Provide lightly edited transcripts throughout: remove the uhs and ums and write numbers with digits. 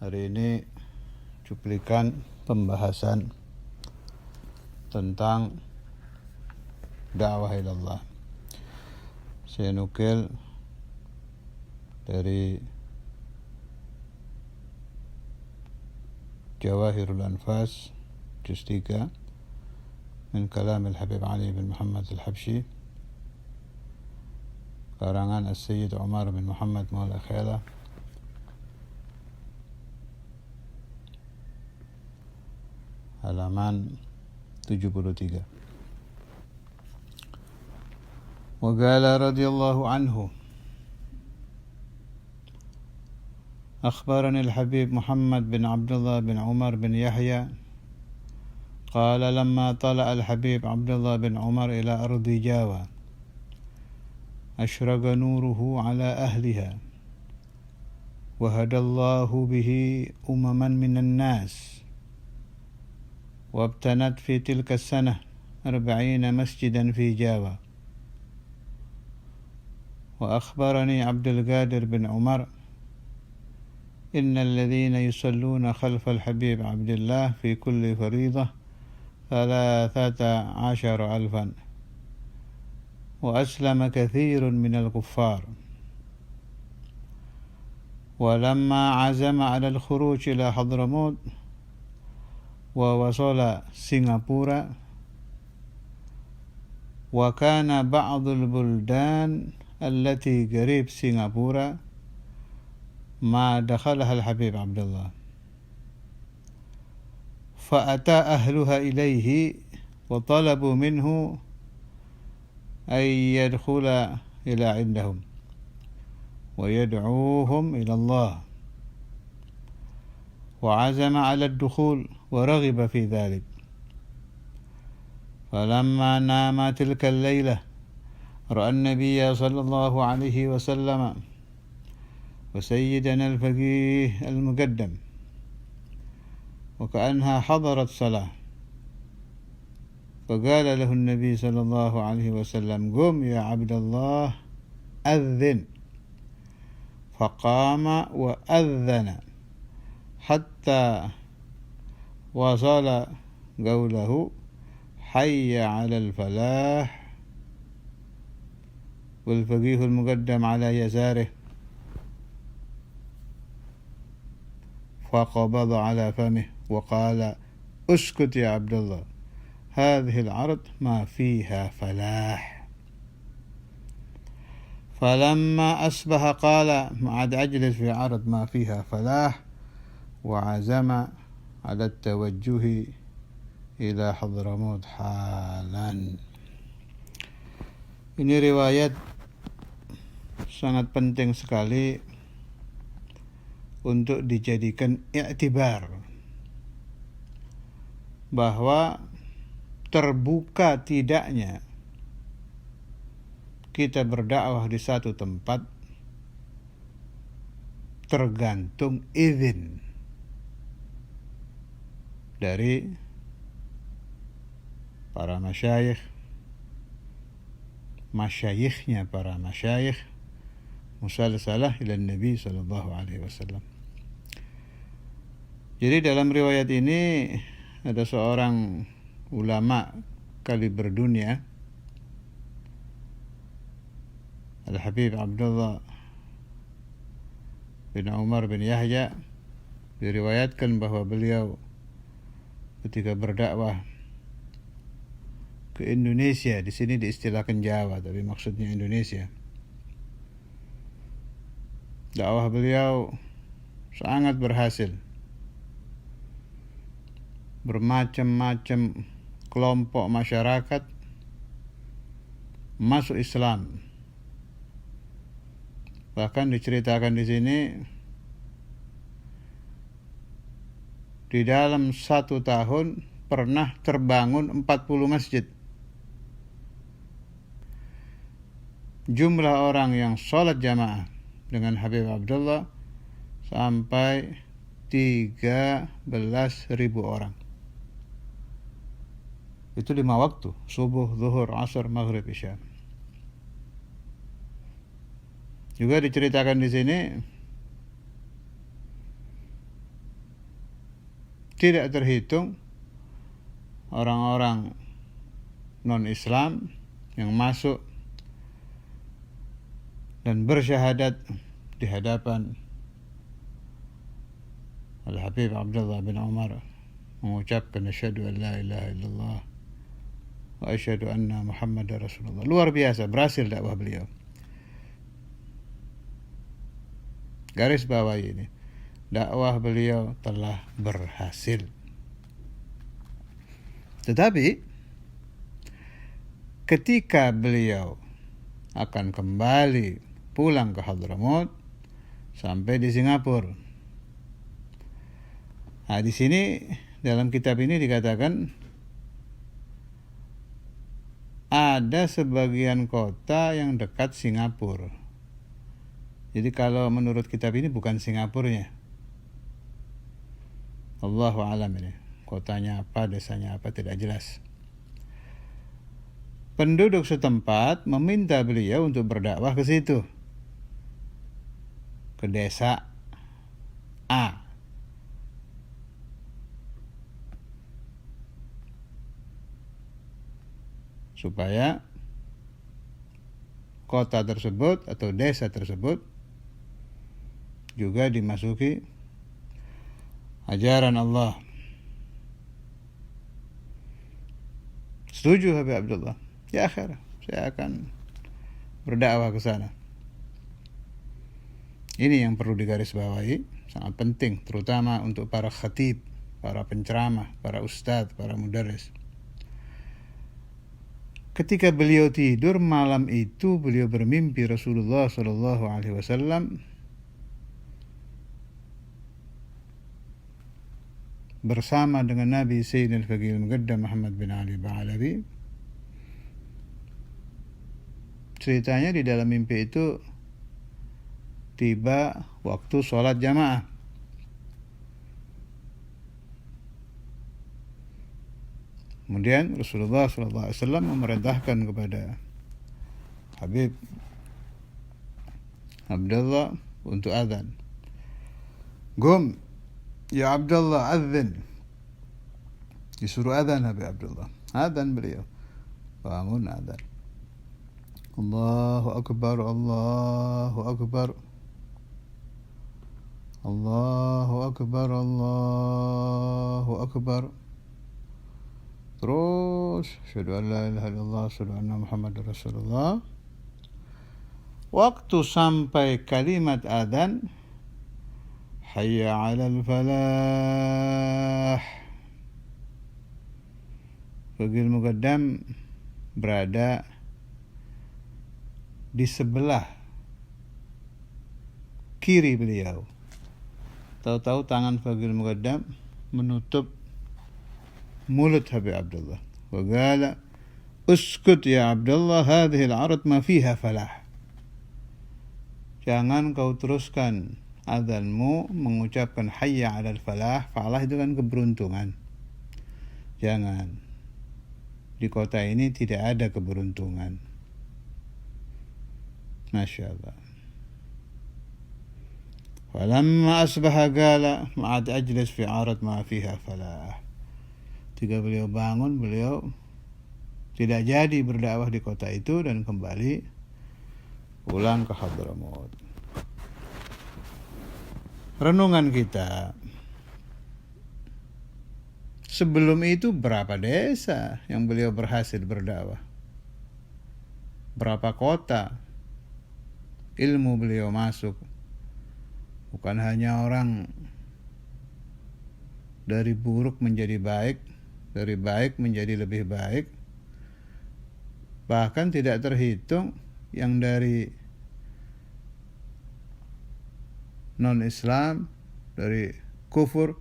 Hari ini cuplikan pembahasan tentang dakwah ilallah. Saya nukil dari Jawahirul Anfas juz 3 min kalam al-Habib Ali bin Muhammad al-Habshi, karangan As-Sayyid Umar bin Muhammad Maula Khaila, halaman 73. وقال رضي الله عنه: أخبرني الحبيب محمد بن عبد الله بن عمر بن يحيى قال: لما طلع الحبيب عبد الله بن عمر إلى أرض جاوة أشرق نوره على أهلها وهدى الله به أمما من الناس، وابتنت في تلك السنة 40 مسجدا في جاوة. وأخبرني عبد القادر بن عمر: إن الذين يصلون خلف الحبيب عبد الله في كل فريضة 13,000، وأسلم كثير من الكفار. ولما عزم على الخروج إلى حضرموت ووصل سنغافورة، وكان بعض البلدان التي قريب سنغافورة ما دخلها الحبيب عبد الله، فأتى أهلها إليه وطلبوا منه أن يدخل إلى عندهم ويدعوهم إلى الله، وعزم على الدخول ورغب في ذلك. فلما نام تلك الليلة رأى النبي صلى الله عليه وسلم وسيدنا الفقيه المقدم وكأنها حضرت صلاة، فقال له النبي صلى الله عليه وسلم: قم يا عبد الله أذن. فقام وأذن حتى وصل قوله: حي على الفلاح، والفقيه المقدم على يساره، فقبض على فمه وقال: اسكت يا عبد الله، هذه العرض ما فيها فلاح. فلما أصبح قال: ما عاد أجلس في عرض ما فيها فلاح، وعزم على التوجه إلى حضرموت حالا. Ini riwayat sangat penting sekali untuk dijadikan i'tibar, bahwa terbuka tidaknya kita berdakwah di satu tempat tergantung izin dari para masyayikh, masyayikhnya para masyayikh musalsalah ila Nabi sallallahu alaihi wasallam. Jadi dalam riwayat ini ada seorang ulama kaliber dunia, Al-Habib Abdullah bin Umar bin Yahya. Diriwayatkan bahwa beliau ketika berdakwah ke Indonesia, di sini diistilahkan Jawa tapi maksudnya Indonesia, dakwah beliau sangat berhasil. Bermacam-macam kelompok masyarakat masuk Islam. Bahkan diceritakan di sini, di dalam 1 tahun pernah terbangun 40 masjid. Jumlah orang yang sholat jamaah dengan Habib Abdullah sampai 13.000 orang. Itu 5 waktu: subuh, zuhur, asar, maghrib, isya. Juga diceritakan di sini tidak terhitung orang-orang non-Islam yang masuk dan bersyahadat di hadapan Al-Habib Abdullah bin Umar, mengucapkan asyhadu an la ilaha illallah wa asyhadu anna Muhammadar Rasulullah. Luar biasa berhasil dakwah beliau. Garis bawah ini, dakwah beliau telah berhasil. Tetapi ketika beliau akan kembali pulang ke Hadramaut sampai di Singapura. Nah, di sini dalam kitab ini dikatakan ada sebagian kota yang dekat Singapura. Jadi kalau menurut kitab ini bukan Singapurnya. Allahu a'lam ini. Kotanya apa, desanya apa tidak jelas. Penduduk setempat meminta beliau untuk berdakwah ke situ. Ke desa A. Supaya kota tersebut atau desa tersebut juga dimasuki ajaran Allah. Setuju Habib Abdullah? Ya akhir, saya akan berdakwah ke sana. Ini yang perlu digarisbawahi, sangat penting, terutama untuk para khatib, para penceramah, para ustadz, para mudarris. Ketika beliau tidur malam itu, beliau bermimpi Rasulullah Sallallahu Alaihi Wasallam bersama dengan Nabi Sayyidina Al-Faqih Al-Muqaddam Muhammad bin Ali Ba'alawi. Ceritanya di dalam mimpi itu tiba waktu sholat jamaah. Kemudian Rasulullah SAW memerintahkan kepada Habib Abdullah untuk azan. Gum, ya Abdullah, azan. Disuruh azan Habib Abdullah. Azan beliau. Bangun azan. Allahu Akbar, Allahu Akbar. Allahu Akbar, Allahu Akbar. Terus asyhadu an la ilaha illallah, asyhadu anna Muhammadar Rasulullah. Waktu sampai kalimat adzan, hayya 'alal falah, Faqih Muqaddam berada di sebelah kiri beliau. Tahu-tahu tangan Faqih Muqaddam menutup mulut Habib Abdullah. Wa qala uskut ya Abdullah, hadhihi al-'arad ma fiha falah. Jangan kau teruskan azanmu mengucapkan hayya 'alal falah. Falah itu kan keberuntungan. Jangan. Di kota ini tidak ada keberuntungan. Masya Allah. Falamma asbaha qala ma'ad ajlis fi 'arad ma fiha falah. Ketika beliau bangun, beliau tidak jadi berdakwah di kota itu dan kembali pulang ke Hadramaut. Renungan kita, sebelum itu berapa desa yang beliau berhasil berdakwah? Berapa kota ilmu beliau masuk? Bukan hanya orang dari buruk menjadi baik, dari baik menjadi lebih baik, bahkan tidak terhitung yang dari non-Islam, dari kufur,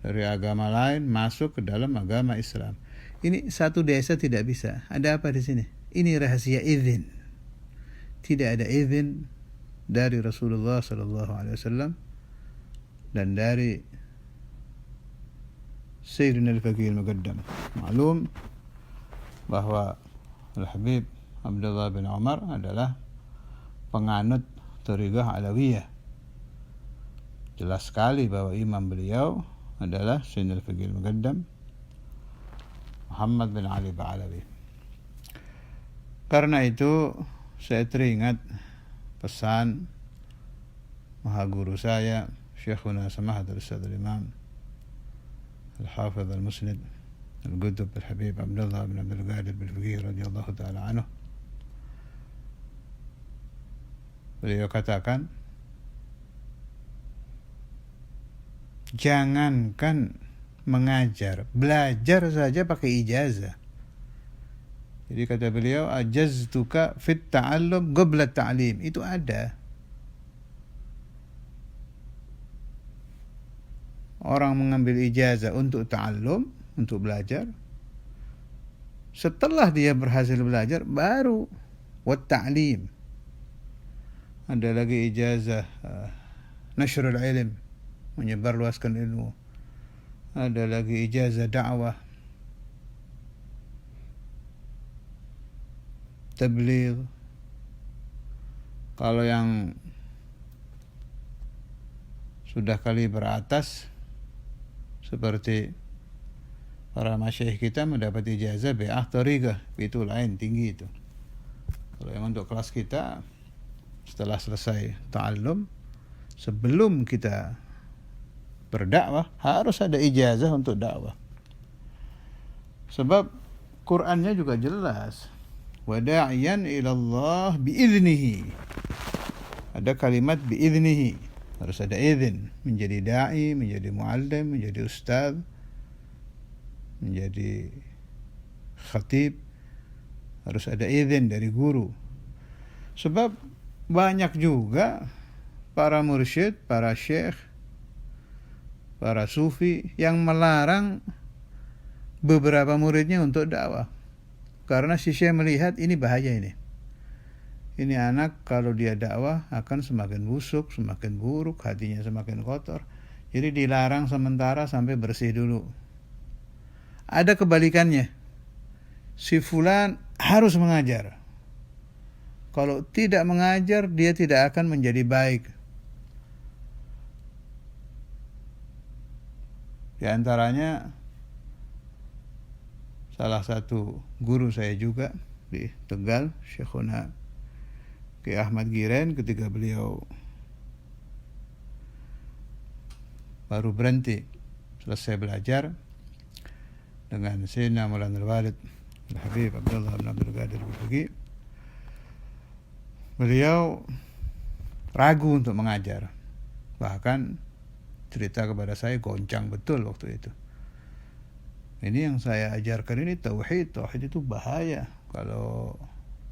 dari agama lain masuk ke dalam agama Islam. Ini satu desa tidak bisa. Ada apa di sini? Ini rahasia izin. Tidak ada izin dari Rasulullah SAW dan dari Sayyidina Al-Faqih Al-Muqaddam. Maklum bahwa Al-Habib Abdullah bin Umar adalah penganut Thariqah Alawiyah. Jelas sekali bahwa imam beliau adalah Sayyidina Al-Faqih Al-Muqaddam Muhammad bin Ali Ba'alawi. Karena itu saya teringat pesan mahaguru saya Syekhuna Samahat Al-Ustadz Al-Imam Al-Hafidh Al-Musnid Al-Qutb Al-Habib Abdullah bin Abdul Qadir Bil-Faqih radhiyallahu ta'ala anhu. Beliau katakan, jangankan mengajar, belajar saja pakai ijazah. Jadi kata beliau, ajaztuka fit ta'allum qabla ta'lim. Itu ada. Orang mengambil ijazah untuk ta'allum, untuk belajar. Setelah dia berhasil belajar, baru wat ta'lim. Ada lagi ijazah nashrul ilm, menyebarluaskan ilmu. Ada lagi ijazah dakwah, tabligh. Kalau yang sudah kaliber atas seperti para masyayikh kita mendapat ijazah bi'ah thariqah, itu lain, tinggi itu. Kalau yang untuk kelas kita, setelah selesai ta'allum, sebelum kita berdakwah harus ada ijazah untuk dakwah. Sebab Qur'annya juga jelas, wada'iyan ilallah bi'idnihi. Ada kalimat bi'idnihi, harus ada izin menjadi da'i, menjadi muallim, menjadi ustaz, menjadi khatib, harus ada izin dari guru. Sebab banyak juga para mursyid, para syekh, para sufi yang melarang beberapa muridnya untuk dakwah. Karena si syekh melihat ini bahaya ini. Ini anak kalau dia dakwah akan semakin busuk, semakin buruk, hatinya semakin kotor. Jadi dilarang sementara sampai bersih dulu. Ada kebalikannya. Si fulan harus mengajar. Kalau tidak mengajar, dia tidak akan menjadi baik. Di antaranya salah satu guru saya juga di Tegal, Syekhuna Ki Ahmad Giren, ketika beliau baru berhenti selesai belajar dengan Sayyidina Maulana Al-Walid Al-Habib Abdullah bin Abdul Qadir Bil-Faqih, beliau ragu untuk mengajar. Bahkan cerita kepada saya, goncang betul waktu itu. Ini yang saya ajarkan ini tauhid. Tauhid itu bahaya. Kalau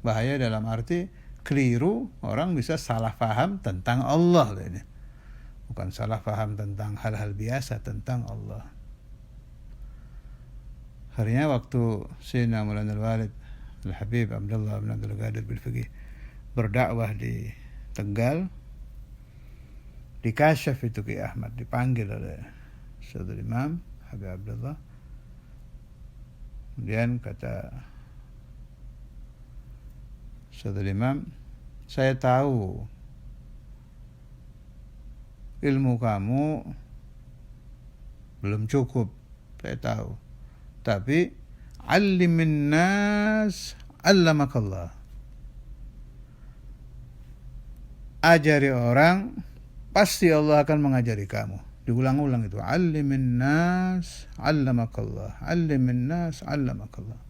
bahaya dalam arti keliru, orang bisa salah faham tentang Allah. Ini bukan salah faham tentang hal-hal biasa, tentang Allah. Akhirnya waktu Sayyidina Maulana Al-Walid Al-Habib Abdullah bin Abdul Qadir Bil-Faqih berdakwah di Tegal, di Kasyaf itu Ki Ahmad dipanggil oleh Saudara Imam Habib Abdullah. Kemudian kata Saudara Imam, saya tahu ilmu kamu belum cukup, saya tahu. Tapi allimin nas allamakallah. Ajari orang, pasti Allah akan mengajari kamu. Diulang-ulang itu, allimin nas allamakallah, allimin nas allamakallah.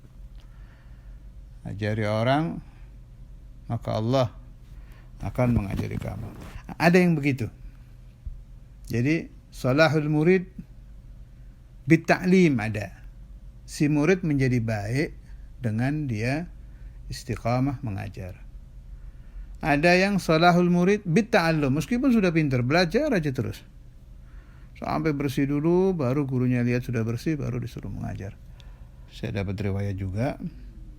Ajari orang, maka Allah akan mengajari kamu. Ada yang begitu. Jadi salahul murid bitta'lim ada. Si murid menjadi baik dengan dia istiqamah mengajar. Ada yang salahul murid bitta'allum, meskipun sudah pintar, belajar aja terus. Sampai bersih dulu, baru gurunya lihat sudah bersih, baru disuruh mengajar. Saya dapat riwayat juga,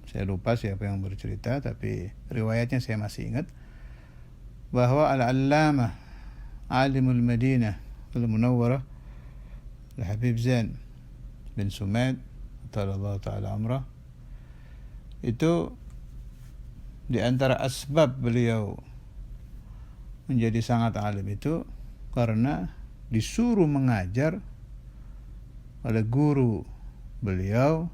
saya lupa siapa yang bercerita, tapi riwayatnya saya masih ingat, bahwa Al-Allamah Alimul Madinah Al-Munawwarah Al-Habib Zain bin Sumaid Allah Ta'ala Amrah, itu di antara asbab beliau menjadi sangat alim itu karena disuruh mengajar oleh guru beliau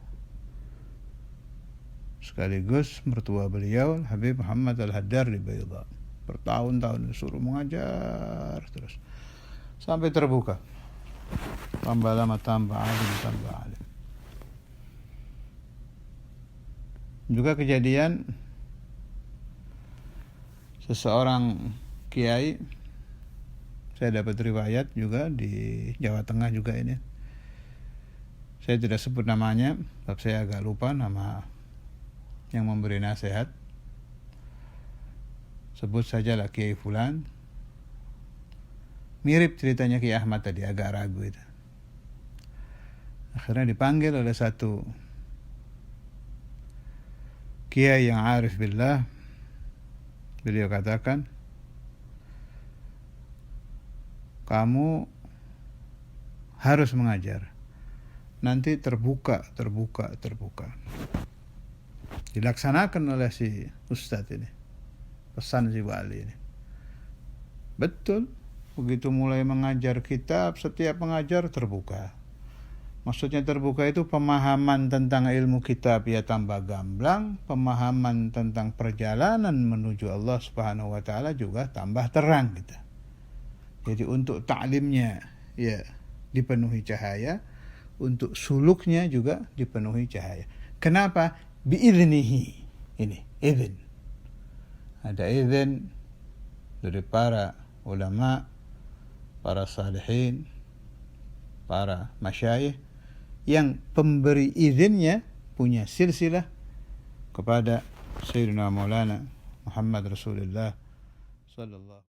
sekaligus mertua beliau Habib Muhammad Al-Haddar di Baydha. Bertahun-tahun disuruh mengajar terus sampai terbuka, tambah lama tambah alim. Juga kejadian seseorang kiai, saya dapat riwayat juga di Jawa Tengah juga ini, saya tidak sebut namanya sebab saya agak lupa nama yang memberi nasihat, sebut sajalah Kiai Fulan. Mirip ceritanya Kiai Ahmad tadi, agak ragu itu. Akhirnya dipanggil oleh satu kiai yang arif billah. Beliau katakan, kamu harus mengajar, nanti terbuka. Dilaksanakan oleh si ustadz ini, pesan si wali ini. Betul, begitu mulai mengajar kitab, setiap mengajar terbuka. Maksudnya terbuka itu pemahaman tentang ilmu kitab ya tambah gamblang, pemahaman tentang perjalanan menuju Allah Subhanahu wa taala juga tambah terang gitu. Jadi untuk ta'limnya ya dipenuhi cahaya, untuk suluknya juga dipenuhi cahaya. Kenapa? Bi'idnihi. Ini izin. Ada izin dari para ulama, para salihin, para masyayikh yang pemberi izinnya punya silsilah kepada Sayyidina Maulana Muhammad Rasulullah sallallahu